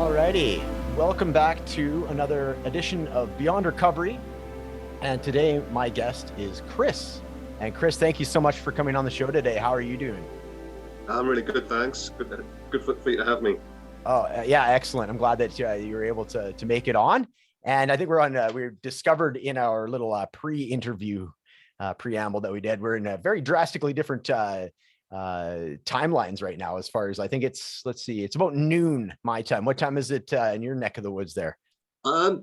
Alrighty, welcome back to another edition of Beyond Recovery. And today my guest is Chris. And Chris, thank you so much for coming on the show today. How are you doing? I'm really good, thanks. Good for you to have me. Oh, yeah, excellent. I'm glad that you were able to make it on. And I think we're discovered in our little pre-interview preamble that we did. We're in a very drastically different timelines right now, as far as I think it's about noon my time. What time is it in your neck of the woods there?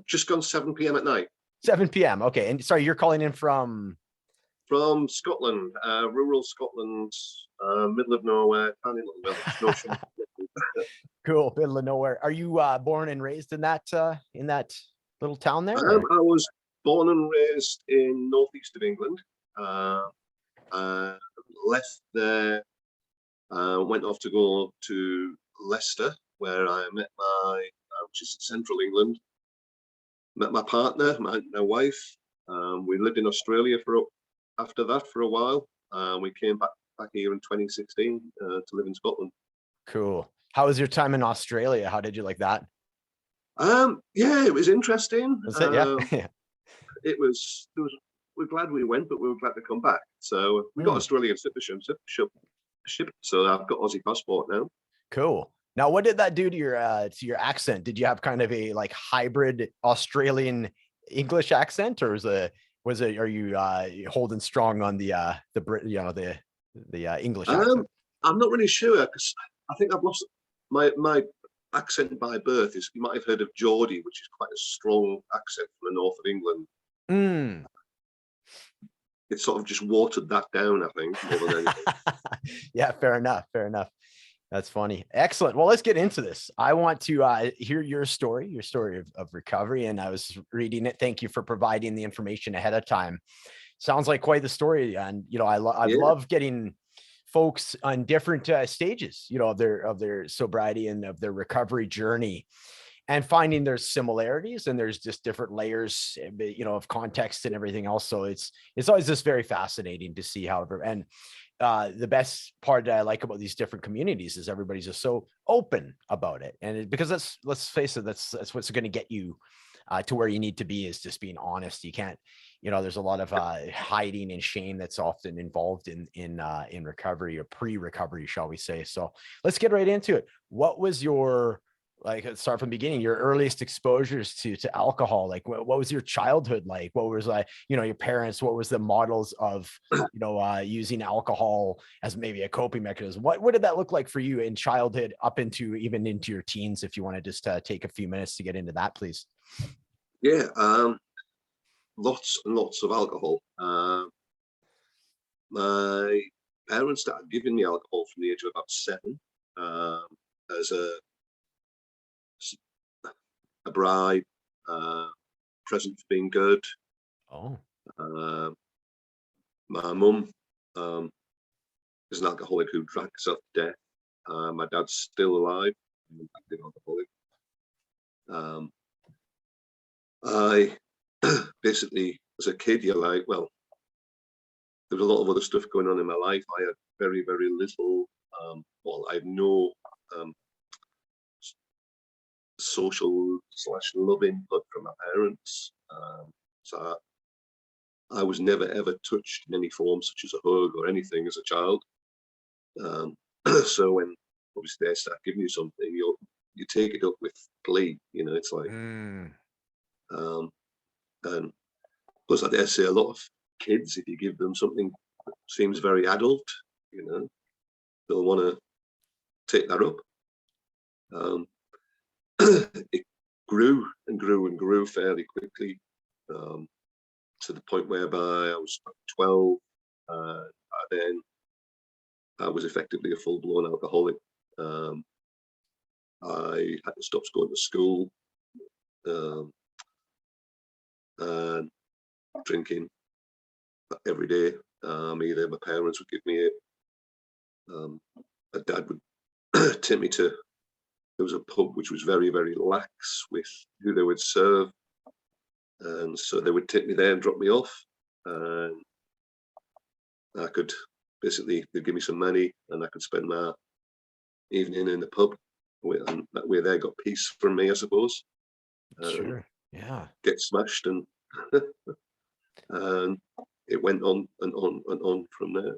Just gone 7 p.m. at night. 7 p.m. Okay. And sorry, you're calling in from Scotland, rural Scotland, middle of nowhere, tiny little village. Cool, middle of nowhere. Are you born and raised in that little town there? I was born and raised in northeast of England. Left there, went off to go to Leicester, where I met which is central England. Met my partner, my wife. We lived in Australia after that for a while. We came back here in 2016 to live in Scotland. Cool. How was your time in Australia? How did you like that? Yeah, it was interesting. Was it? Yeah. It was. We're glad we went, but we were glad to come back. So we got Australian citizenship. So I've got Aussie passport now. Cool. Now, what did that do to your accent? Did you have kind of a like hybrid Australian English accent, or are you holding strong on the English accent? I'm not really sure, because I think I've lost my accent by birth. You might have heard of Geordie, which is quite a strong accent from the north of England. It sort of just watered that down, I think, more than anything. Yeah, fair enough. That's funny. Excellent. Well, let's get into this. I want to hear your story of recovery. And I was reading it. Thank you for providing the information ahead of time. Sounds like quite the story. And, I love getting folks on different stages, of their sobriety and of their recovery journey, and finding there's similarities and there's just different layers, of context and everything else. So it's always just very fascinating to see and the best part that I like about these different communities is everybody's just so open about it. And because let's face it, that's what's going to get you to where you need to be, is just being honest. You can't, there's a lot of hiding and shame that's often involved in recovery, or pre-recovery, shall we say. So let's get right into it. What was let's start from the beginning, your earliest exposures to alcohol? Like, what was your childhood like? What was your parents, what was the models of, using alcohol as maybe a coping mechanism? What did that look like for you in childhood up even into your teens? If you want to just take a few minutes to get into that, please. Yeah. Lots and lots of alcohol. My parents started giving me alcohol from the age of about 7, as a bribe, present for being good. Oh. My mum is an alcoholic who drank herself to death. My dad's still alive, an active alcoholic. I basically, as a kid, there was a lot of other stuff going on in my life. I had very, very little, I had no social / love input from my parents. So I was never ever touched in any form, such as a hug or anything, as a child. So when obviously they start giving you something, you take it up with glee. It's like, and plus I dare say a lot of kids, if you give them something that seems very adult, they'll want to take that up. It grew and grew and grew fairly quickly, to the point whereby I was 12. Then I was effectively a full-blown alcoholic. I had to stop going to school, and drinking every day. Either my parents would give me it, my dad would take me to, there was a pub which was very, very lax with who they would serve. And so they would take me there and drop me off. And I could they'd give me some money and I could spend my evening in the pub. and that way they got peace from me, I suppose. Sure. Yeah. Get smashed, and and it went on and on and on from there.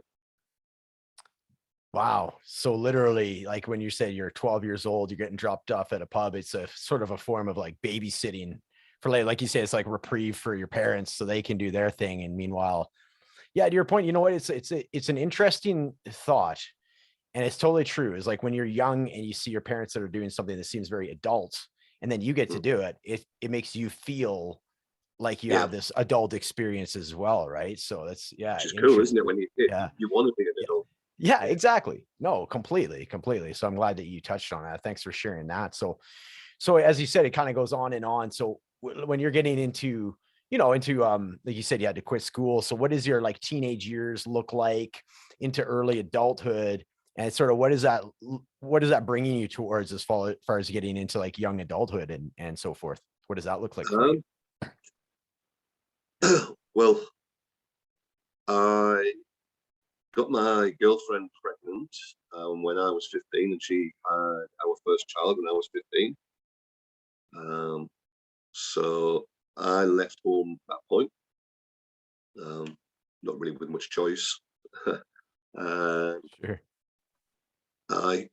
Wow. So literally, like when you say you're 12 years old, you're getting dropped off at a pub, it's a sort of a form of like babysitting for, like you say, it's like reprieve for your parents so they can do their thing. And meanwhile, yeah, to your point, you know what? It's an interesting thought. And it's totally true. Is like when you're young and you see your parents that are doing something that seems very adult, and then you get to do it, it makes you feel like you have this adult experience as well, right? So that's, yeah, which is cool, isn't it? When you want to be an adult. Yeah, exactly. No, completely. So I'm glad that you touched on that. Thanks for sharing that. So as you said, it kind of goes on and on. So when you're getting into, like you said, you had to quit school. So what does your like teenage years look like into early adulthood? And sort of what is that bringing you towards as far as getting into like young adulthood and so forth? What does that look like for you? Well, I got my girlfriend pregnant when I was 15, and she had our first child when I was 15. So I left home at that point, not really with much choice. Sure. I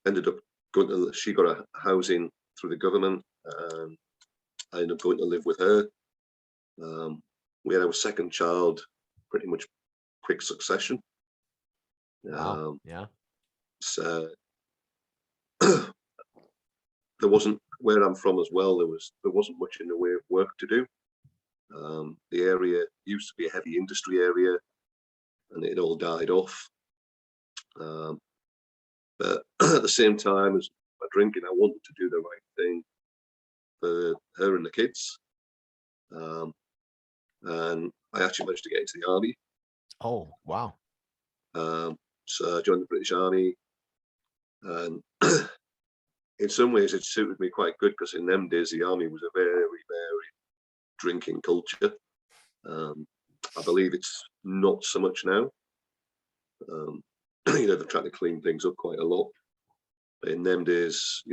ended up going to, she got a housing through the government, and I ended up going to live with her. We had our second child pretty much quick succession. Wow. Yeah. So there wasn't, where I'm from as well, there wasn't much in the way of work to do. The area used to be a heavy industry area, and it all died off. But at the same time as my drinking, I wanted to do the right thing for her and the kids. And I actually managed to get into the army. Oh, wow. So I joined the British Army, and in some ways it suited me quite good, because in them days the army was a very, very drinking culture. I believe it's not so much now. They're trying to clean things up quite a lot. But in them days,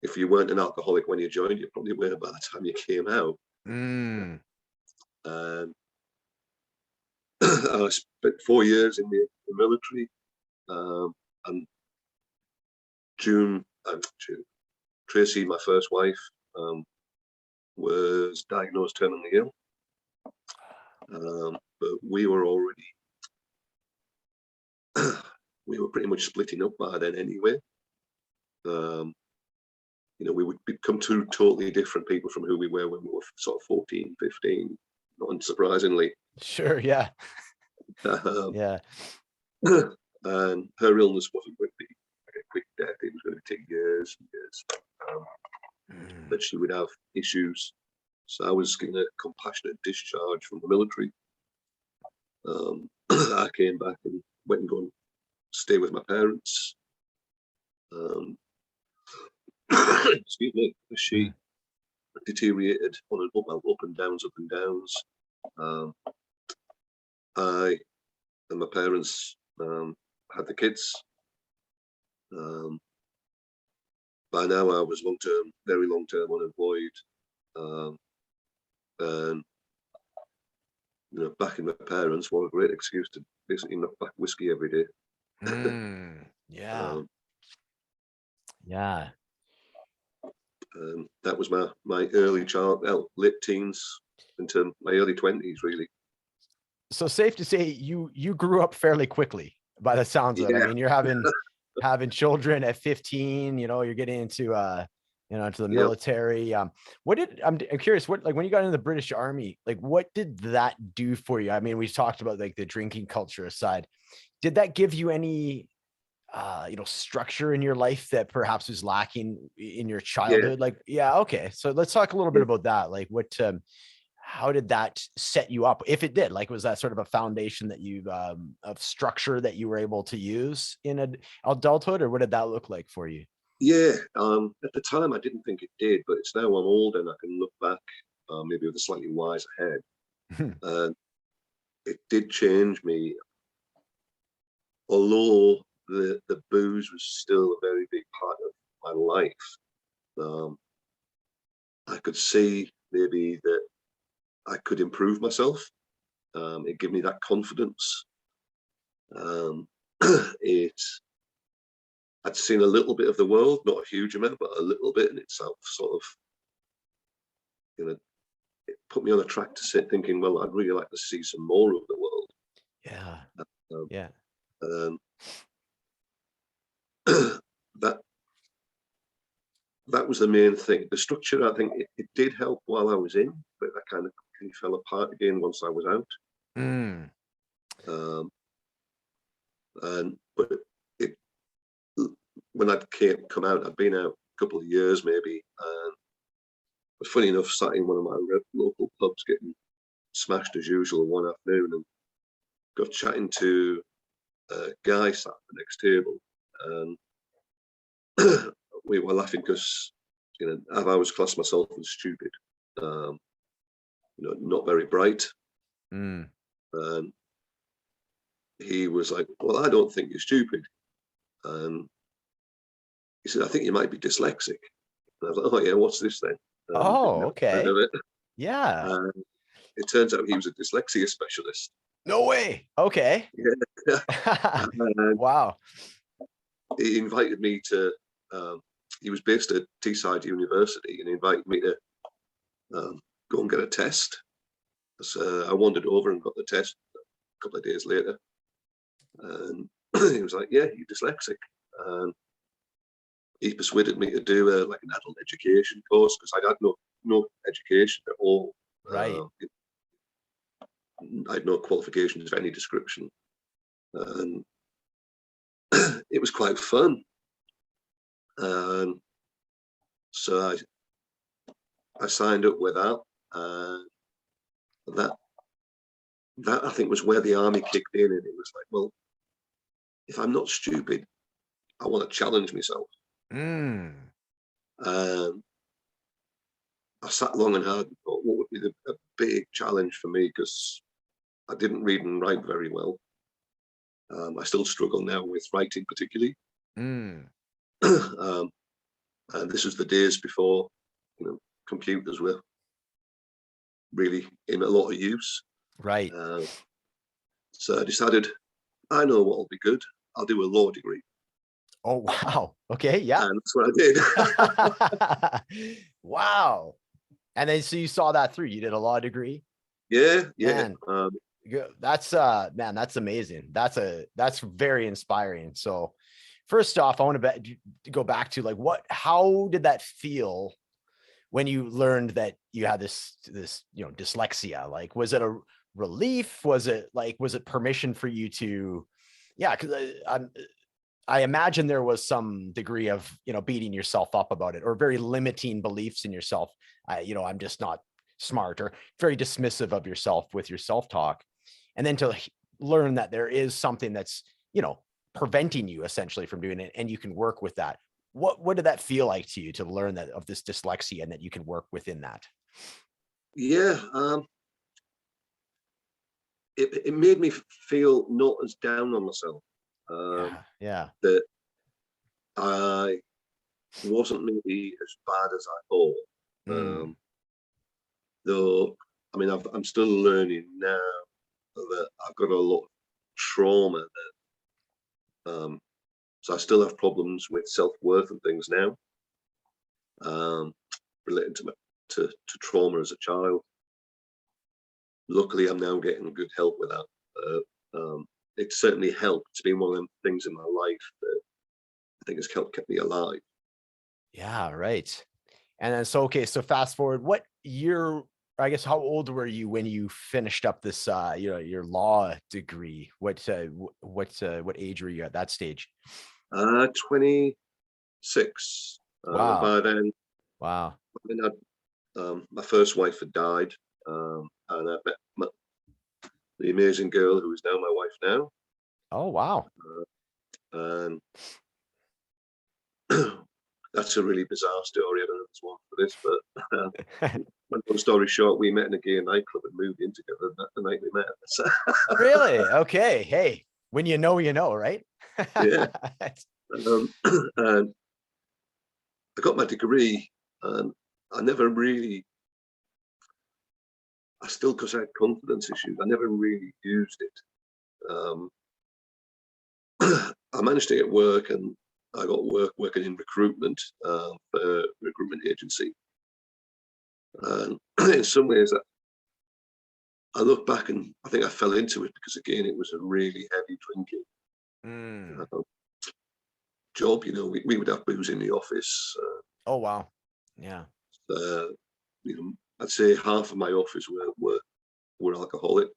if you weren't an alcoholic when you joined, you probably were by the time you came out. I spent 4 years in the military, and Tracy, my first wife, was diagnosed terminally ill. But we were already, we were pretty much splitting up by then anyway. We would become two totally different people from who we were when we were sort of 14, 15, not unsurprisingly. Sure, yeah. Yeah. And her illness wasn't going to be like a quick death. It was going to take years and years. But she would have issues. So I was given a compassionate discharge from the military. I came back and went and go and stay with my parents. Excuse me. She deteriorated on and up and downs. I and my parents had the kids. By now I was very long-term unemployed. And backing my parents, what a great excuse to basically knock back whiskey every day. Yeah. Yeah. That was my early late teens into my early 20s, really. So safe to say you grew up fairly quickly by the sounds of it. I mean, you're having children at 15, you're getting into into the military. I'm curious, when you got into the British Army, like what did that do for you? I mean, we talked about like the drinking culture aside. Did that give you any structure in your life that perhaps was lacking in your childhood? Okay. So let's talk a little bit about that. Like how did that set you up? If it did, like, was that sort of a foundation that you of structure that you were able to use in adulthood, or what did that look like for you? Yeah. At the time I didn't think it did, but it's now I'm older and I can look back, maybe with a slightly wiser head. It did change me. Although the booze was still a very big part of my life. I could see maybe that I could improve myself. It gave me that confidence. I'd seen a little bit of the world, not a huge amount, but a little bit in itself sort of, it put me on a track to sit thinking, well, I'd really like to see some more of the world. Yeah. Um, Yeah. That was the main thing. The structure, I think it did help while I was in, but that kind of fell apart again once I was out. But when I'd come out, I'd been out a couple of years maybe, and but funny enough, sat in one of my local pubs getting smashed as usual one afternoon, and got chatting to a guy sat at the next table, and we were laughing because I've always classed myself as stupid, not very bright. And he was like, well, I don't think you're stupid. And he said, I think you might be dyslexic. And I was like, oh yeah, what's this then? Okay. Yeah. It turns out he was a dyslexia specialist. No way. Okay. Yeah. Wow. He invited me to, he was based at Teesside University, and he invited me to go and get a test. So I wandered over and got the test a couple of days later. And he was like, yeah, you're dyslexic. And he persuaded me to do an adult education course, because I had no education at all. Right. I had no qualifications of any description. And it was quite fun. And so I signed up with that. And that I think was where the army kicked in, and it was like, well, if I'm not stupid, I want to challenge myself. I sat long and hard and thought, what would be a big challenge for me? Because I didn't read and write very well. I still struggle now with writing, particularly. And this was the days before, computers were really in a lot of use. Right. So I decided, I know what will be good. I'll do a law degree. Oh, wow. Okay. Yeah. And that's what I did. Wow. And then, so you saw that through, you did a law degree. Yeah. Man, that's man, that's amazing. That's very inspiring. So first off, I want to go back to how did that feel when you learned that you had this dyslexia? Like, was it a relief? Was it permission for you to, because I imagine there was some degree of, beating yourself up about it, or very limiting beliefs in yourself. I'm just not smart, or very dismissive of yourself with your self-talk. And then to learn that there is something that's, preventing you essentially from doing it, and you can work with that. What did that feel like to you, to learn that of this dyslexia and that you can work within that? Yeah. It made me feel not as down on myself. Yeah. That I wasn't maybe as bad as I thought. Though, I mean, I'm still learning now that I've got a lot of trauma that, so I still have problems with self-worth and things now, relating to trauma as a child. Luckily, I'm now getting good help with that. It certainly helped. It's been one of them things in my life that I think has kept me alive. Yeah, right. And then, so fast forward, what year, I guess, how old were you when you finished up this, your law degree? What age were you at that stage? 26. Wow. By then, wow. I mean, my first wife had died, and I met the amazing girl who is now my wife now. Oh, wow. And that's a really bizarre story. I don't know if it's one for this, but long story short, we met in a gay nightclub and moved in together the night we met. Really? Okay. Hey, when you know, right? Yeah. And I got my degree, and I never really, because I had confidence issues, I never really used it. I managed to get work, and I got work working in recruitment for a recruitment agency. And in some ways, I look back and I think I fell into it because, again, it was a really heavy drinking job. We would have booze in the office. Oh, wow. Yeah. I'd say half of my office were alcoholic,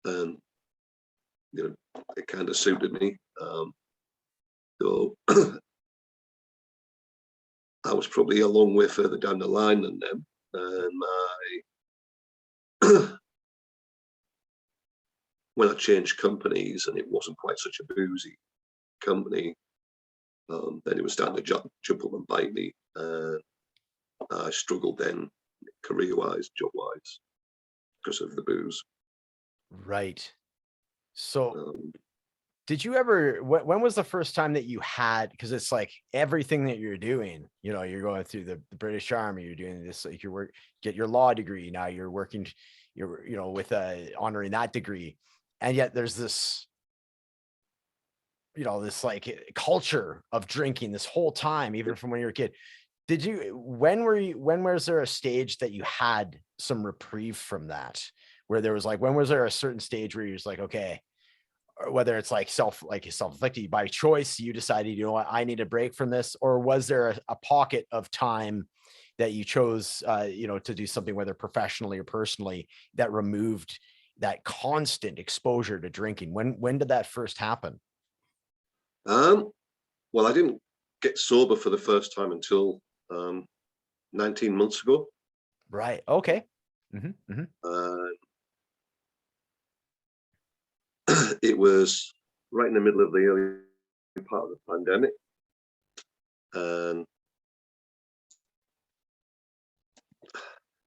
and it kind of suited me. So I was probably a long way further down the line than them, and when I changed companies and it wasn't quite such a boozy company, then it was starting to jump up and bite me. I struggled then, career-wise, job-wise, because of the booze. Right. So did you ever, when was the first time that you had, because it's like everything that you're doing, you're going through the British Army, you're doing this, like get your law degree. Now you're working, with honoring that degree. And yet there's this, this like culture of drinking this whole time, even from when you were a kid. When was there a stage that you had some reprieve from that? Where there was like, when was there a certain stage where you're just like, okay, or whether it's like self-inflicted by choice, you decided, what, I need a break from this, or was there a pocket of time that you chose, to do something, whether professionally or personally, that removed that constant exposure to drinking? When did that first happen? Well, I didn't get sober for the first time until 19 months ago. Right. Okay. It was right in the middle of the early part of the pandemic, and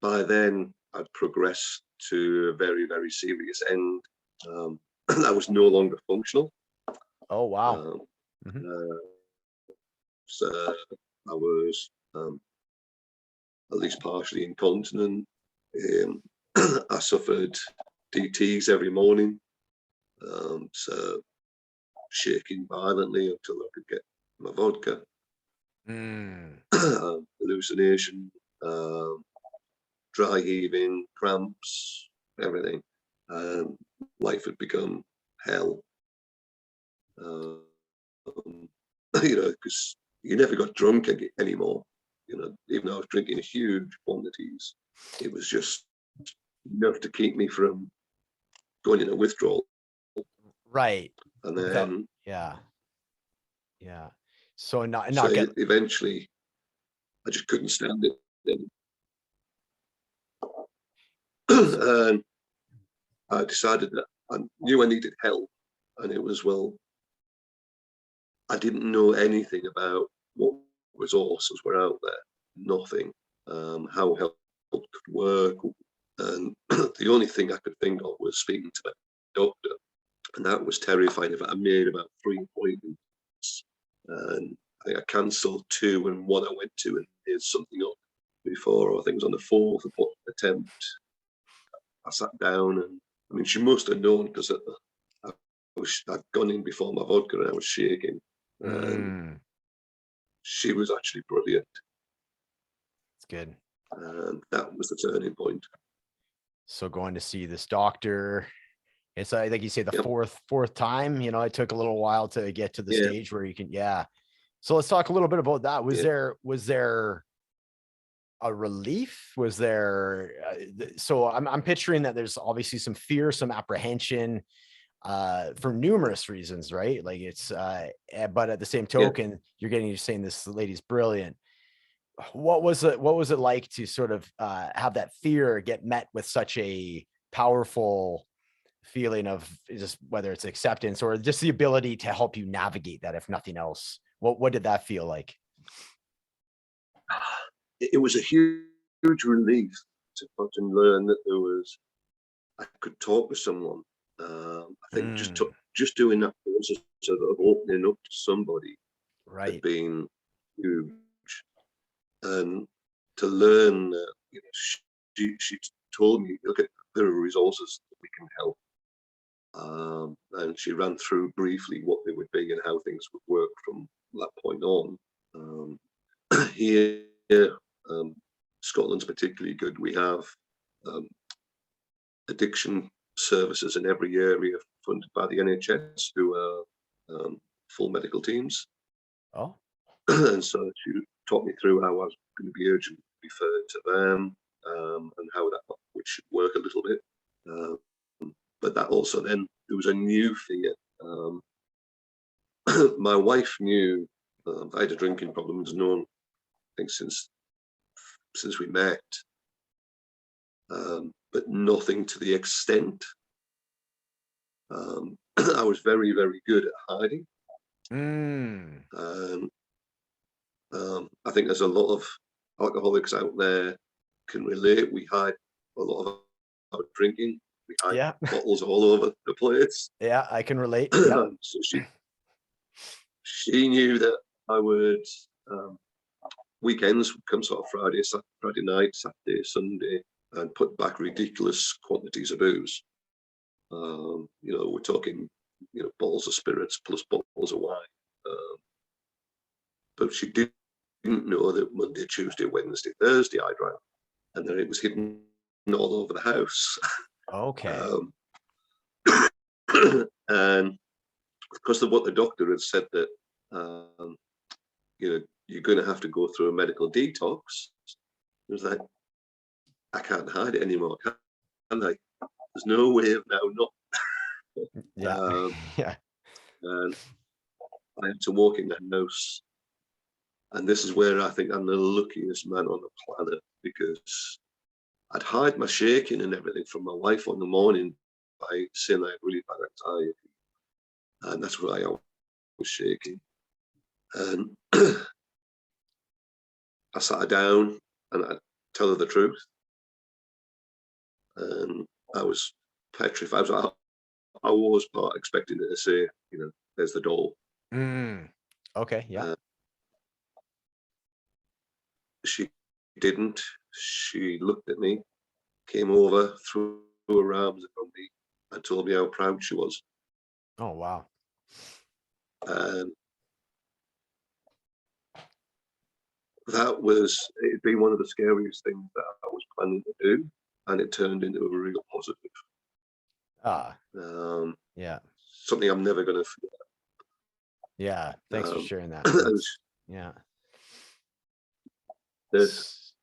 by then I'd progressed to a very, very serious end. I was no longer functional. Oh, wow. So I was at least partially incontinent. I suffered DTs every morning, so shaking violently until I could get my vodka. Hallucination, dry heaving, cramps, everything. Life had become hell. Because you never got drunk anymore. Even though I was drinking huge quantities, it was just enough to keep me from going in a withdrawal. Right. And then, yeah. So eventually, I just couldn't stand it. And I decided that I knew I needed help, and it was, well, I didn't know anything about what resources were out there, nothing, how help could work. And the only thing I could think of was speaking to my doctor. And that was terrifying. I made about 3 appointments, and I think I cancelled 2, and 1 I went to and did something up before. I think it was on the 4th attempt. I sat down, and I mean, she must have known, because I'd gone in before my vodka and I was shaking. And she was actually brilliant. It's good. And that was the turning point. So going to see this doctor, it's like you say, the fourth time, it took a little while to get to the stage where you can, So let's talk a little bit about that. Was there a relief? Was there, so I'm picturing that there's obviously some fear, some apprehension, for numerous reasons, right? Like it's, but at the same token, you're saying this lady's brilliant. What was it like to sort of have that fear get met with such a powerful feeling of just, whether it's acceptance or just the ability to help you navigate that, if nothing else? What did that feel like? It was a huge relief to learn that I could talk to someone. I think just took just doing that process of opening up to somebody had Right. been huge. And to learn that, she told me, look, there are resources that we can help. And she ran through briefly what they would be and how things would work from that point on. Here, Scotland's particularly good. We have addiction services in every area funded by the NHS through full medical teams. Oh. And so she taught me through how I was going to be urgently referred to them, and how that should work a little bit. But that also then, there was a new fear. My wife knew I had a drinking problem, was known, I think, since we met, but nothing to the extent. I was very, very good at hiding. I think there's a lot of alcoholics out there can relate. We hide a lot of our drinking. We hide bottles all over the place. Yeah, I can relate. So she knew that I would, weekends would come, sort of Friday night, Saturday, Sunday, and put back ridiculous quantities of booze. We're talking, bottles of spirits plus bottles of wine. But she didn't know that Monday, Tuesday, Wednesday, Thursday I drank, and then it was hidden all over the house. Okay. And because of what the doctor had said, that you're going to have to go through a medical detox, it was like, I can't hide it anymore, can I? There's no way of now not. Yeah. And I had to walk in the house, and this is where I think I'm the luckiest man on the planet, because I'd hide my shaking and everything from my wife on the morning by saying I had really bad anxiety, and that's why I was shaking. And I sat her down and I'd tell her the truth, and I was petrified. I was part expecting her to say, there's the door. Okay, yeah. She didn't. She looked at me, came over, threw her arms around me, and told me how proud she was. Oh, wow. It'd been one of the scariest things that I was planning to do, and it turned into a real positive. Yeah. Something I'm never going to forget. Yeah. Thanks for sharing that. Yeah.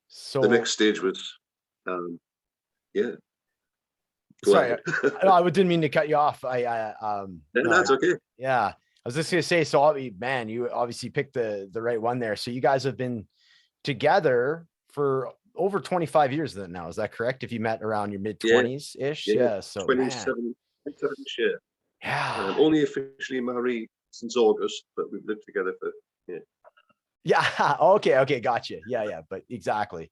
So the next stage was, sorry, I didn't mean to cut you off. That's okay. Yeah. I was just going to say, so man, you obviously picked the right one there. So you guys have been together for over 25 years then now. Is that correct? If you met around your mid-20s ish? Yeah. So 27 years. Yeah. Only officially married since August, but we've lived together for, Yeah. Okay. Gotcha. Yeah. But exactly.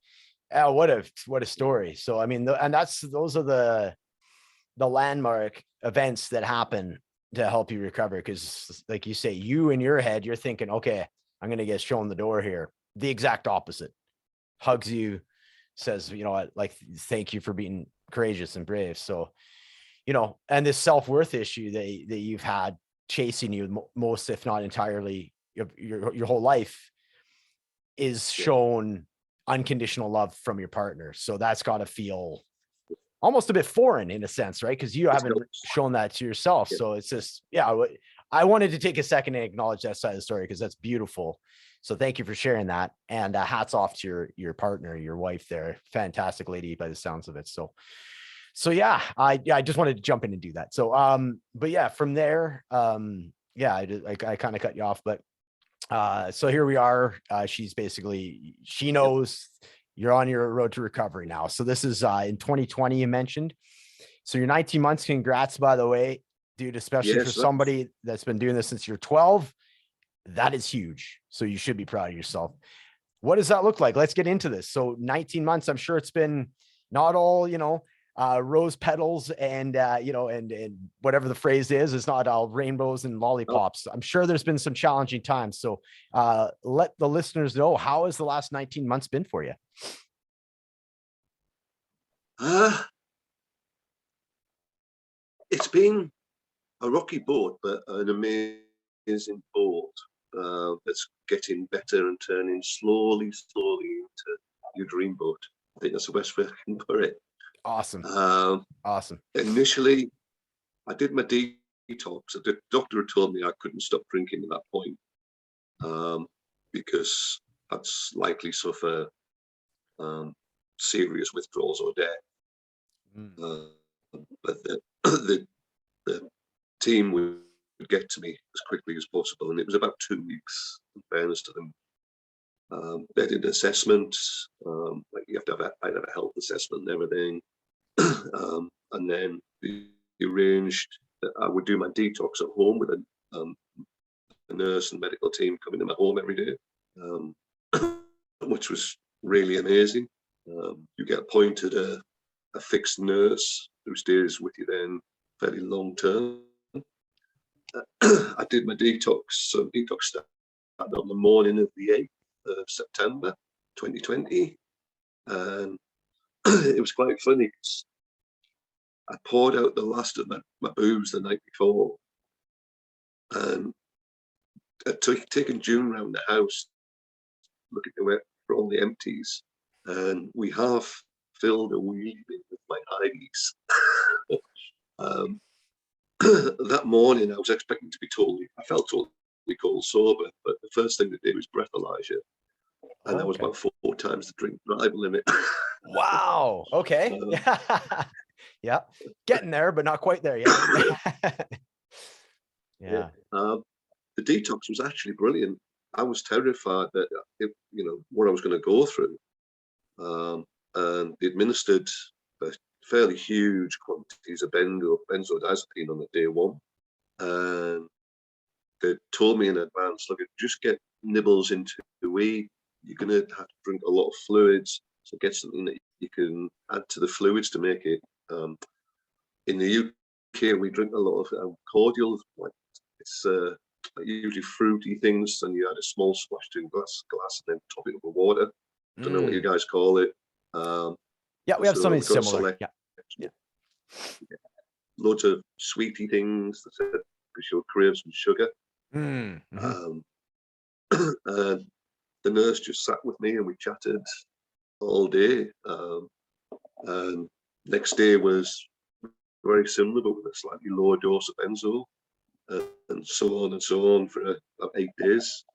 What a story. So, I mean, those are the landmark events that happen to help you recover. Because like you say, you in your head, you're thinking, okay, I'm going to get shown the door here. The exact opposite. Hugs you, says, like, thank you for being courageous and brave. So, and this self-worth issue that you've had chasing you most, if not entirely, your whole life, is shown unconditional love from your partner. So that's got to feel almost a bit foreign in a sense, right? Because you haven't shown that to yourself. So it's just, I wanted to take a second and acknowledge that side of the story because that's beautiful. So thank you for sharing that. And hats off to your partner, your wife there. Fantastic lady by the sounds of it. So yeah, I just wanted to jump in and do that. So, but yeah, from there, I kind of cut you off, but so here we are. She knows you're on your road to recovery now. So this is in 2020, you mentioned. So you're 19 months. Congrats, by the way, dude, especially for somebody that's been doing this since you're 12. That is huge. So you should be proud of yourself. What does that look like? Let's get into this. So 19 months, I'm sure it's been not all, rose petals and and whatever the phrase is, it's not all rainbows and lollipops. I'm sure there's been some challenging times. So let the listeners know, how has the last 19 months been for you? It's been a rocky boat, but an amazing boat that's getting better and turning slowly into your dream boat. I think that's the best way I can put it. Awesome. Awesome. Initially, I did my detox. The doctor had told me I couldn't stop drinking at that point because I'd likely suffer serious withdrawals or death. But the team would get to me as quickly as possible, and it was about 2 weeks, in fairness to them. They did an assessment, like you have to have a health assessment and everything, and then they arranged that I would do my detox at home with a nurse and medical team coming to my home every day, which was really amazing. You get appointed a fixed nurse who stays with you then fairly long term. I did my detox. So detox started on the morning of the 8th of September 2020, and it was quite funny because I poured out the last of my booze the night before, and I'd taken June around the house looking for all the empties, and we half filled a wee bit with my IVs. That morning, I was expecting to be I felt totally cold sober, but the first thing to do was breathalyzer, and that was about 4 times the drink drive limit. Wow. Okay. Yeah. Getting there, but not quite there yet. Yeah. The detox was actually brilliant. I was terrified that what I was going to go through, and they administered fairly huge quantities of benzodiazepine on the day one, and they told me in advance, look, just get nibbles into the wee. You're going to have to drink a lot of fluids, so get something that you can add to the fluids to make it. In the UK, we drink a lot of cordial, like it's usually fruity things, and you add a small splash to a glass and then top it up with water. I don't know what you guys call it. Yeah, we have something similar. Yeah. Loads of sweety things that you'll crave some sugar. Mm-hmm. And the nurse just sat with me and we chatted all day. And next day was very similar, but with a slightly lower dose of benzo, and so on for about 8 days.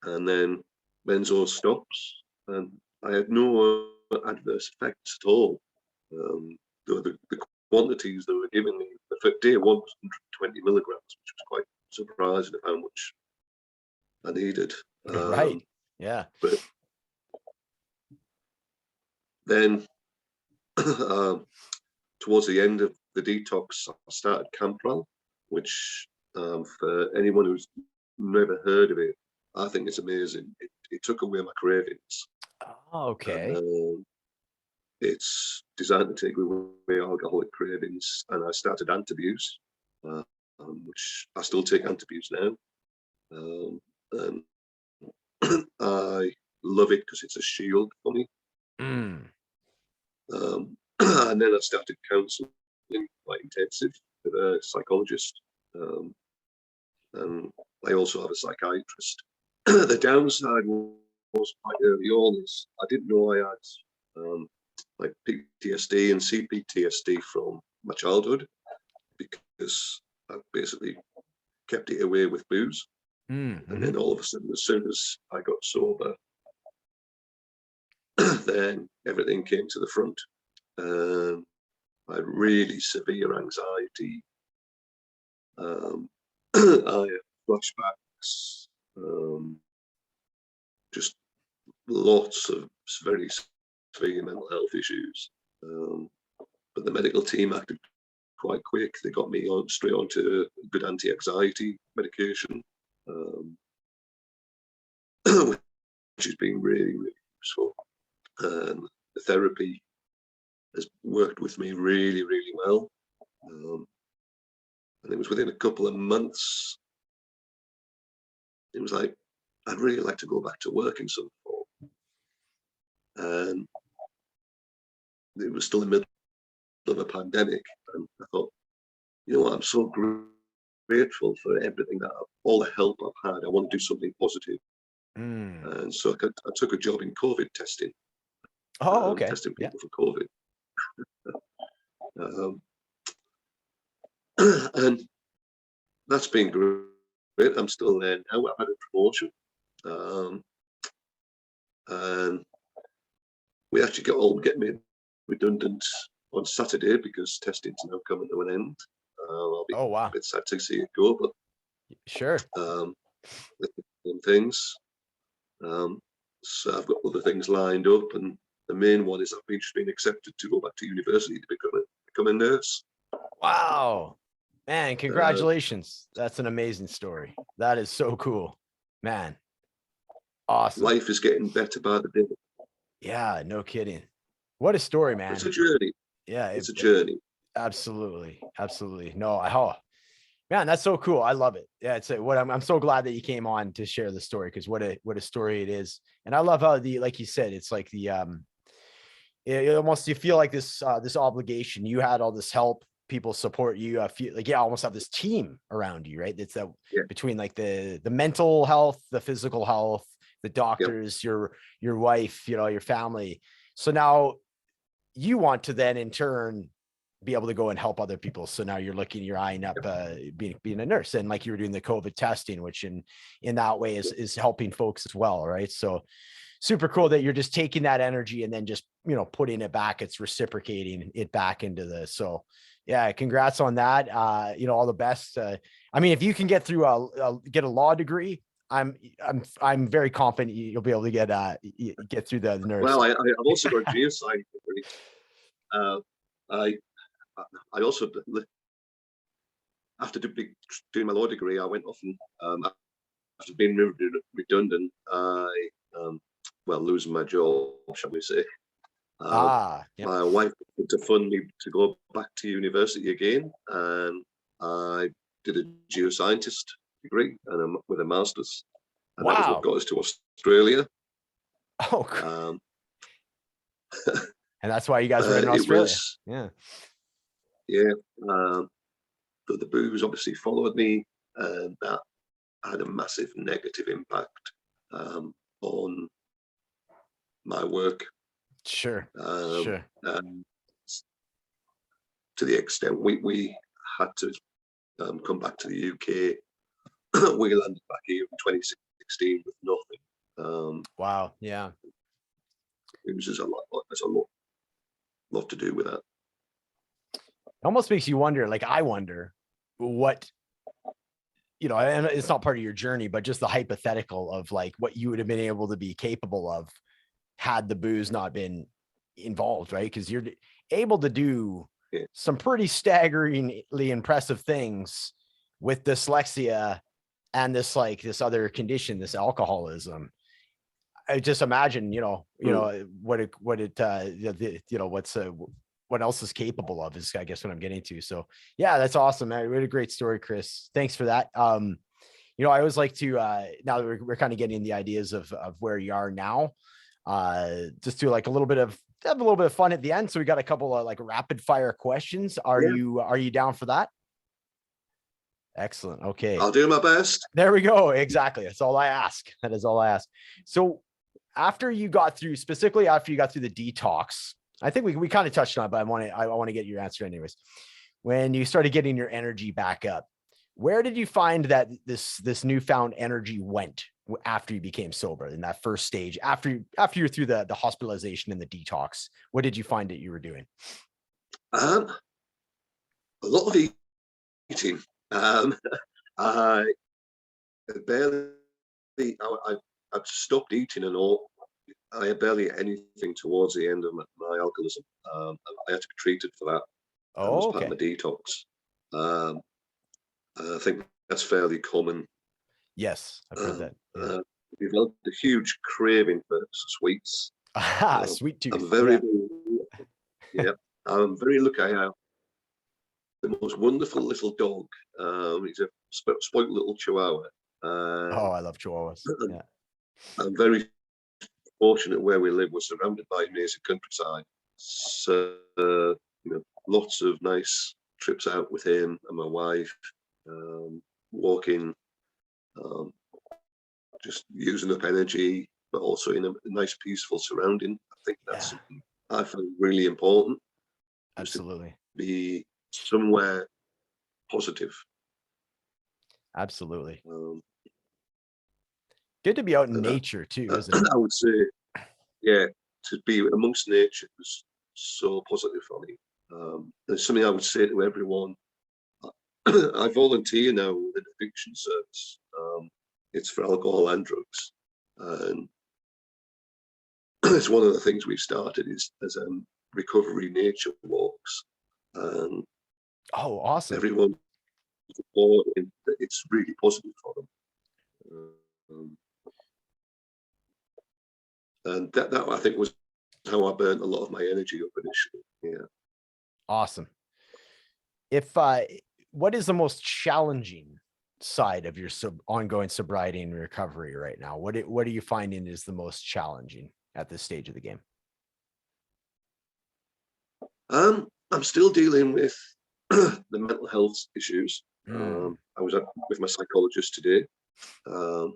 And then benzo stops, and I had no adverse effects at all. The quantities they were giving me, the day one was 120 milligrams, which was quite surprising of how much I needed. Right. Yeah. But then towards the end of the detox, I started Campral, which for anyone who's never heard of it, I think it's amazing. It took away my cravings. Oh, okay. It's designed to take away alcoholic cravings, and I started Antabuse, which I still take Antabuse now. And I love it because it's a shield for me. And then I started counselling quite intensive with a psychologist, and I also have a psychiatrist. The downside was quite early on is I didn't know I had like PTSD and CPTSD from my childhood, because I basically kept it away with booze. And then all of a sudden, as soon as I got sober, then everything came to the front. I had really severe anxiety. I had flashbacks, just lots of very severe mental health issues. But the medical team acted quite quick. They got me straight onto good anti-anxiety medication, which has been really, really useful. The therapy has worked with me really, really well. And it was within a couple of months, it was like, I'd really like to go back to work in some form. And it was still in the middle of a pandemic. And I thought, you know what, I'm so grateful for everything all the help I've had. I want to do something positive. And so I took a job in COVID testing. Oh, okay. Testing people for COVID. And that's been great. I'm still there now. I've had a promotion. And we actually get made redundant on Saturday because testing's now coming to an end. I'll be a bit sad to see it go, but sure. Things. So I've got other things lined up, and the main one is I've just been accepted to go back to university to become a nurse. Wow, man! Congratulations. That's an amazing story. That is so cool, man. Awesome. Life is getting better by the day. Yeah, no kidding. What a story, man. It's a journey. Yeah, it's a journey. Absolutely, absolutely. No, man, that's so cool. I love it. Yeah, I'm so glad that you came on to share the story, because what a story it is. And I love how like you said, it's like it almost, you feel like this obligation. You had all this help, people support you. I feel like you almost have this team around you, right? It's that between like the mental health, the physical health, the doctors, your wife, your family. So now you want to then in turn be able to go and help other people. So now you're eyeing up being a nurse, and like you were doing the COVID testing, which in that way is helping folks as well, right? So super cool that you're just taking that energy and then just putting it back. It's reciprocating it back into this. So yeah, congrats on that. All the best. I mean, if you can get through get a law degree, I'm very confident you'll be able to get through the nurse. Well, I've also got a geoscience degree. I also, after doing my law degree, I went off and after being redundant, losing my job, shall we say. My wife wanted to fund me to go back to university again, and I did a geoscientist degree and with a master's, and that was what got us to Australia. Oh, cool. And that's why you guys were in Australia. But the booze obviously followed me, and that had a massive negative impact on my work. Sure. To the extent we had to come back to the UK. We landed back here in 2016 with nothing. Wow. Yeah. It was just a lot to do with that. It almost makes you wonder, like I wonder what, and it's not part of your journey, but just the hypothetical of like what you would have been able to be capable of had the booze not been involved, right? Because you're able to do some pretty staggeringly impressive things with dyslexia and this other condition, this alcoholism. I just imagine, what else is capable of is, I guess, what I'm getting to. So yeah, that's awesome, man. What a great story, Chris. Thanks for that. I always like to, now that we're kind of getting the ideas of where you are now, just do like have a little bit of fun at the end. So we got a couple of like rapid fire questions. Are you down for that? Excellent. Okay. I'll do my best. There we go. Exactly. That's all I ask. That is all I ask. So after you got through the detox, I think we kind of touched on it, but I want to get your answer anyways. When you started getting your energy back up, where did you find that this newfound energy went after you became sober in that first stage, after you're through the hospitalization and the detox? What did you find that you were doing? A lot of eating. I barely, I've stopped eating and all. I barely ate anything towards the end of my alcoholism. I had to be treated for that. That was part of my detox. I think that's fairly common. Yes, I've heard that. Yeah. Developed a huge craving for sweets. Sweet tooth. I'm very, Yeah, I'm very lucky. I have the most wonderful little dog. He's a spoiled little Chihuahua. Oh, I love Chihuahuas. Yeah. I'm very fortunate where we live. We're surrounded by amazing countryside. So, lots of nice trips out with him and my wife, walking, just using up energy, but also in a nice, peaceful surrounding. I think that's something I find really important. Absolutely. Be somewhere positive. Absolutely. Good to be out in nature too, isn't it? I would say, yeah, to be amongst nature was so positive for me. There's something I would say to everyone. I volunteer now with an addiction service. It's for alcohol and drugs, and it's one of the things we've started is as recovery nature walks, and Oh, awesome. everyone, it's really positive for them. And that I think was how I burnt a lot of my energy up initially. Yeah. Awesome. What is the most challenging side of your ongoing sobriety and recovery right now? What are you finding is the most challenging at this stage of the game? I'm still dealing with the mental health issues. I was with my psychologist today, and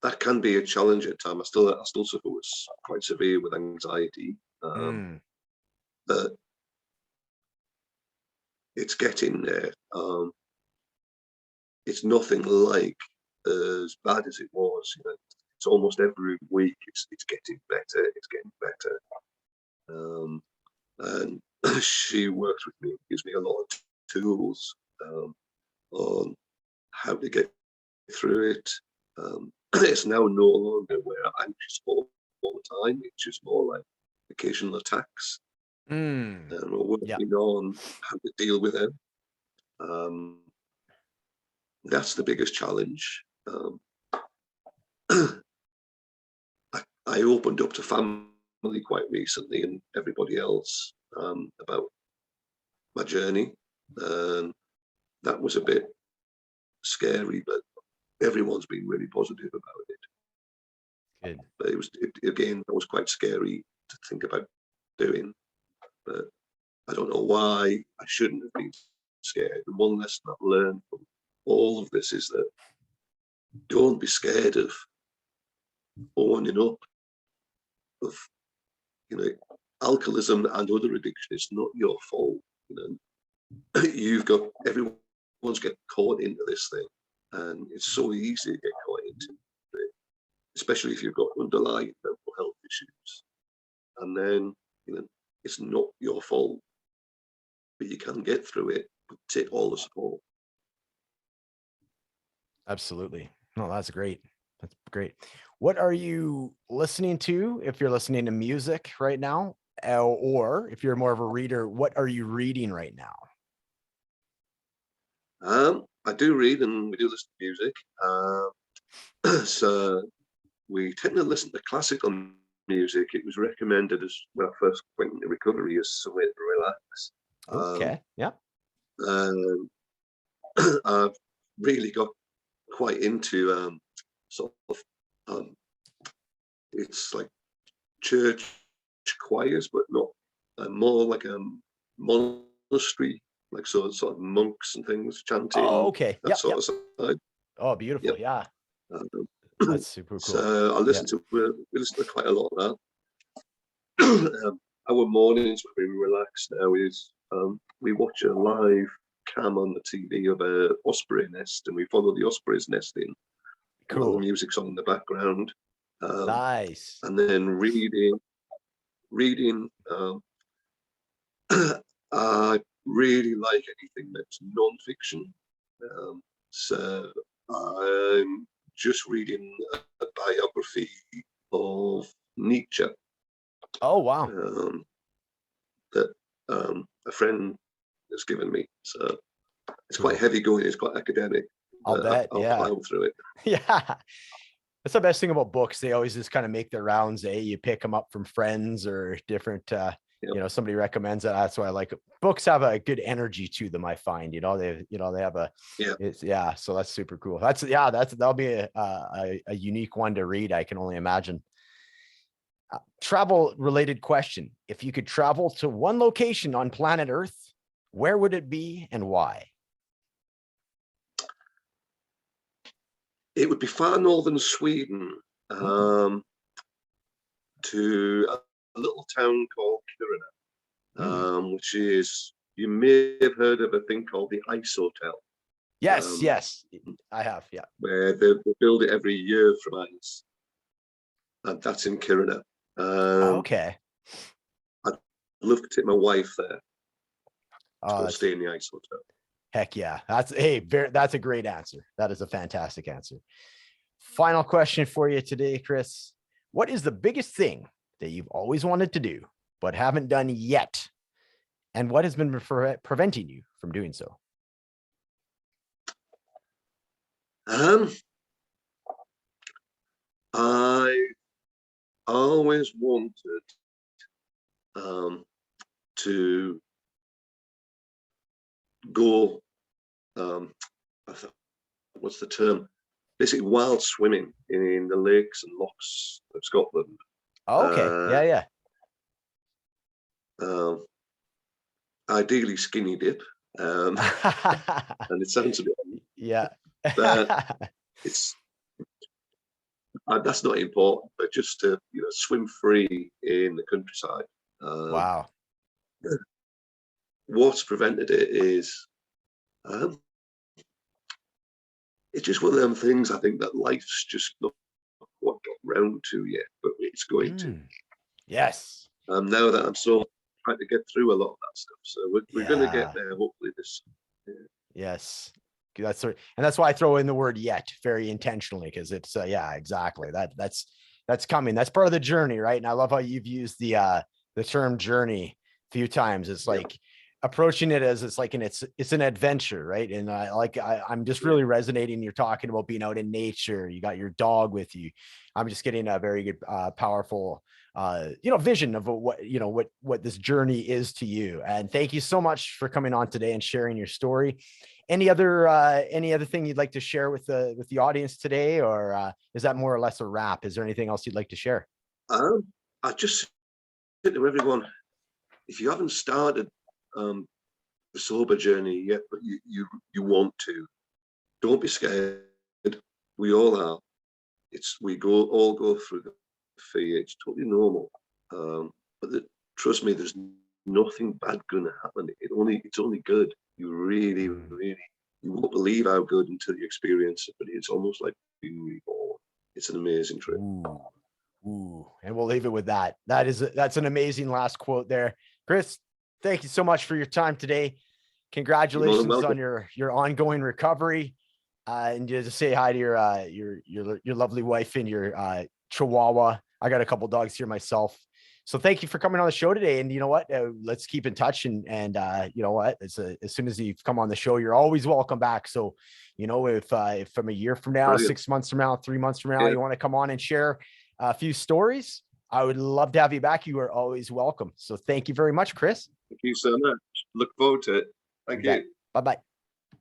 that can be a challenge at times. I still suffer with quite severe with anxiety. But it's getting there. It's nothing like as bad as it was. It's almost every week. It's getting better. It's getting better. And she works with me, gives me a lot of tools on how to get through it. It's now no longer where I'm anxious all the time. It's just more like occasional attacks. And we're working on how to deal with them. That's the biggest challenge. I opened up to family quite recently and everybody else about my journey, and that was a bit scary, but everyone's been really positive about it. Good. But again, that was quite scary to think about doing, but I don't know why I shouldn't have been scared. And one lesson I've learned from all of this is that don't be scared of owning up of, alcoholism and other addiction. It's not your fault. You've got, everyone's getting caught into this thing, and it's so easy to get caught into it, especially if you've got underlying mental health issues. And then, it's not your fault, but you can get through it, but take all the support. Absolutely. No, that's great. That's great. What are you listening to? If you're listening to music right now, or if you're more of a reader, what are you reading right now? I do read and we do listen to music. So we tend to listen to classical music. It was recommended as when I first went into recovery as a way to relax. Okay. Yeah. I've really got quite into sort of it's like church choirs, but not more like a monastery, like sort of monks and things chanting. Oh, okay. That sort of side. Oh, beautiful. Yeah. That's super cool. So I listen to we listen to quite a lot of that. Our mornings when we relax now is we watch a live cam on the TV of a osprey nest, and we follow the osprey's nesting. Cool. While the music's on in the background. Nice. And then reading. I really like anything that's non-fiction. So I'm just reading a biography of Nietzsche. Oh, wow. That a friend has given me. So it's quite heavy going. It's quite academic. I'll bet. I'll plow through it. Yeah. That's the best thing about books. They always just kind of make their rounds. You pick them up from friends or different, somebody recommends it. That's why I like it. Books have a good energy to them. I find, they have so that's super cool. That'll be a unique one to read. I can only imagine. Travel related question. If you could travel to one location on planet Earth, where would it be and why? It would be far northern Sweden, to a little town called Kiruna, which is, you may have heard of a thing called the Ice Hotel. Yes, I have. Yeah, where they build it every year from ice, and that's in Kiruna. Okay. I'd love to take my wife there to go That's stay in the Ice Hotel. Heck yeah. That's a great answer. That is a fantastic answer. Final question for you today, Chris. What is the biggest thing that you've always wanted to do, but haven't done yet? And what has been preventing you from doing so? I always wanted to go, what's the term? Basically wild swimming in the lakes and lochs of Scotland. Okay. Ideally skinny dip. And it sounds a bit, but it's that's not important, but just to swim free in the countryside. Wow. What's prevented it is it's just one of them things. I think that life's just not what got round to yet, but it's going to. Yes. Now that I'm so trying to get through a lot of that stuff, so we're going to get there hopefully this. Yes. That's why I throw in the word yet very intentionally, because it's exactly that's coming. That's part of the journey, right? And I love how you've used the term journey a few times. It's like approaching it as it's an adventure, right? And I'm just really resonating. You're talking about being out in nature. You got your dog with you. I'm just getting a very good, powerful, vision of what this journey is to you. And thank you so much for coming on today and sharing your story. Any other thing you'd like to share with the audience today, or is that more or less a wrap? Is there anything else you'd like to share? I just say to everyone, if you haven't started the sober journey yet, but you want to, don't be scared. We all are. We all go through the fear. It's totally normal. But trust me, there's nothing bad going to happen. It's only good. You really, really, you won't believe how good until you experience it. But it's almost like being reborn. It's an amazing trip. Ooh. And we'll leave it with that. That's an amazing last quote there, Chris. Thank you so much for your time today. Congratulations on your ongoing recovery. And just say hi to your lovely wife and your Chihuahua. I got a couple dogs here myself. So thank you for coming on the show today. And you know what? Let's keep in touch. And you know what? As soon as you've come on the show, you're always welcome back. So, if from a year from now, 6 months from now, 3 months from now, you want to come on and share a few stories, I would love to have you back. You are always welcome. So thank you very much, Chris. Thank you so much. Look forward to it. Thank you. Bye-bye.